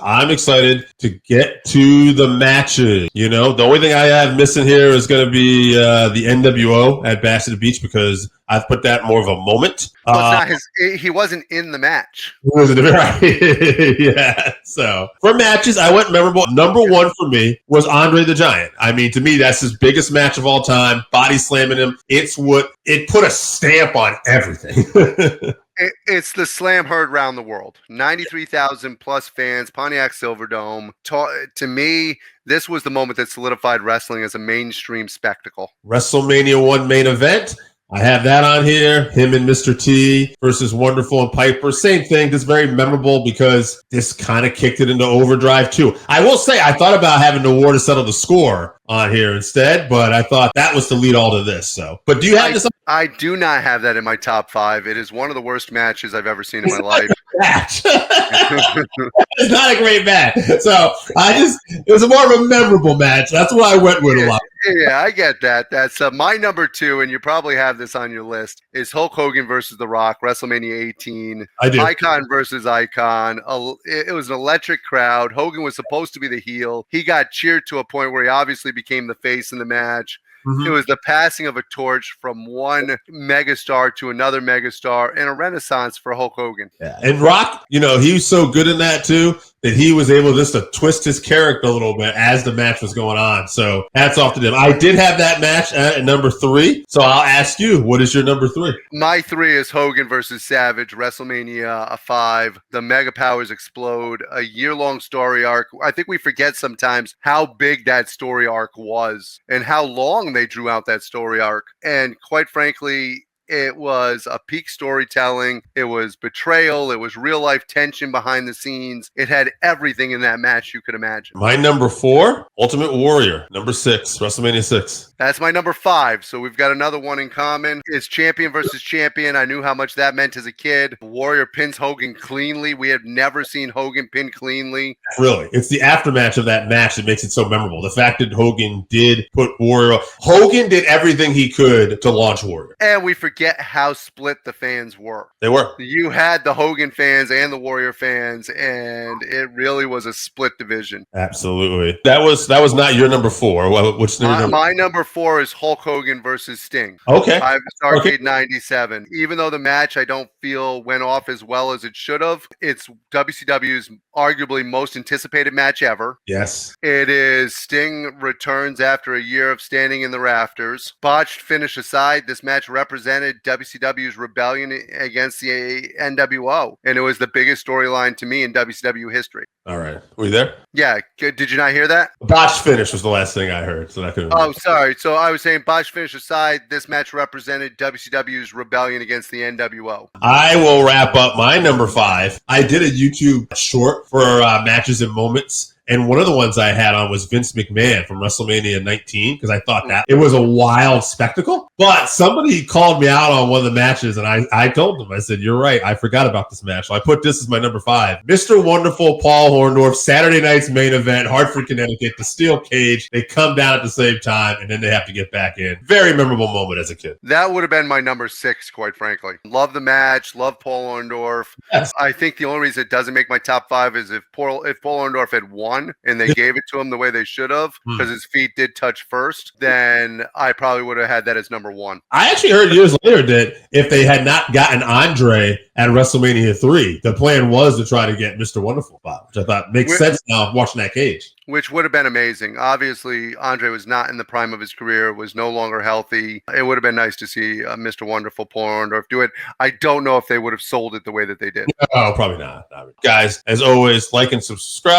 I'm excited to get to the matches. You know, the only thing I have missing here is going to be the NWO at Bash at the Beach because I've put that more of a moment. Well, it's not he wasn't in the match. Wasn't it right? Yeah. So for matches, I went memorable. Number one for me was Andre the Giant. I mean, to me, that's his biggest match of all time. Body slamming him. It put a stamp on everything. It's the slam heard around the world. 93,000 plus fans, Pontiac Silverdome. To me, this was the moment that solidified wrestling as a mainstream spectacle. WrestleMania 1 main event. I have that on here. Him and Mr. T versus Wonderful and Piper. Same thing. Just very memorable because this kind of kicked it into overdrive too. I will say I thought about having the war to settle the score on here instead, but I thought that was to lead all to this. So, but do you have this? I do not have that in my top 5. It is one of the worst matches I've ever seen in my life. Match. It's not a great match. So it was more of a memorable match. That's what I went with a lot. Yeah, I get that. That's my number 2, and you probably have this on your list, is Hulk Hogan versus The Rock, WrestleMania 18. I do. Icon versus Icon. It was an electric crowd. Hogan was supposed to be the heel. He got cheered to a point where he obviously became the face in the match. It was the passing of a torch from one megastar to another megastar and a renaissance for Hulk Hogan. Yeah. And Rock, he was so good in that too that he was able just to twist his character a little bit as the match was going on. So hats off to them. I did have that match at number 3. So I'll ask you, what is your number 3? My 3 is Hogan versus Savage, WrestleMania 5. The Mega Powers explode. A year-long story arc. I think we forget sometimes how big that story arc was and how long they drew out that story arc. And quite frankly, it was a peak storytelling. It was betrayal. It was real life tension behind the scenes. It had everything in that match you could imagine. My number 4, Ultimate Warrior. Number 6, WrestleMania 6. That's my number 5. So we've got another one in common. It's champion versus champion. I knew how much that meant as a kid. Warrior pins Hogan cleanly. We have never seen Hogan pin cleanly. Really, it's the aftermatch of that match that makes it so memorable. The fact that Hogan did put Warrior. Hogan did everything he could to launch Warrior. And we forget how split the fans were. They were. You had the Hogan fans and the Warrior fans, and it really was a split division. Absolutely. That was not your number 4. Which number? My number 4 is Hulk Hogan versus Sting. Okay. Starrcade 97. Even though the match I don't feel went off as well as it should have, it's WCW's arguably most anticipated match ever. Yes. It is Sting returns after a year of standing in the rafters. Botched finish aside, this match represented WCW's rebellion against the NWO, and it was the biggest storyline to me in WCW history. All right. Were you there? Yeah. Did you not hear that? Botched finish was the last thing I heard. So I couldn't. Oh, sorry. So I was saying, botched finish aside, this match represented WCW's rebellion against the NWO. I will wrap up my number 5. I did a YouTube short for matches and moments. And one of the ones I had on was Vince McMahon from WrestleMania 19 because I thought that it was a wild spectacle. But somebody called me out on one of the matches, and I told them, I said, you're right. I forgot about this match. So I put this as my number 5. Mr. Wonderful Paul Orndorff, Saturday night's main event, Hartford, Connecticut, the steel cage. They come down at the same time, and then they have to get back in. Very memorable moment as a kid. That would have been my number 6, quite frankly. Love the match. Love Paul Orndorff. Yes. I think the only reason it doesn't make my top 5 is if Paul Orndorff had won and they gave it to him the way they should have because his feet did touch first, then I probably would have had that as number 1. I actually heard years later that if they had not gotten Andre at WrestleMania 3, the plan was to try to get Mr. Wonderful Bob, which I thought makes sense now watching that cage. Which would have been amazing. Obviously, Andre was not in the prime of his career, was no longer healthy. It would have been nice to see Mr. Wonderful Paul Orndorff do it. I don't know if they would have sold it the way that they did. Oh, probably not. Guys, as always, like and subscribe.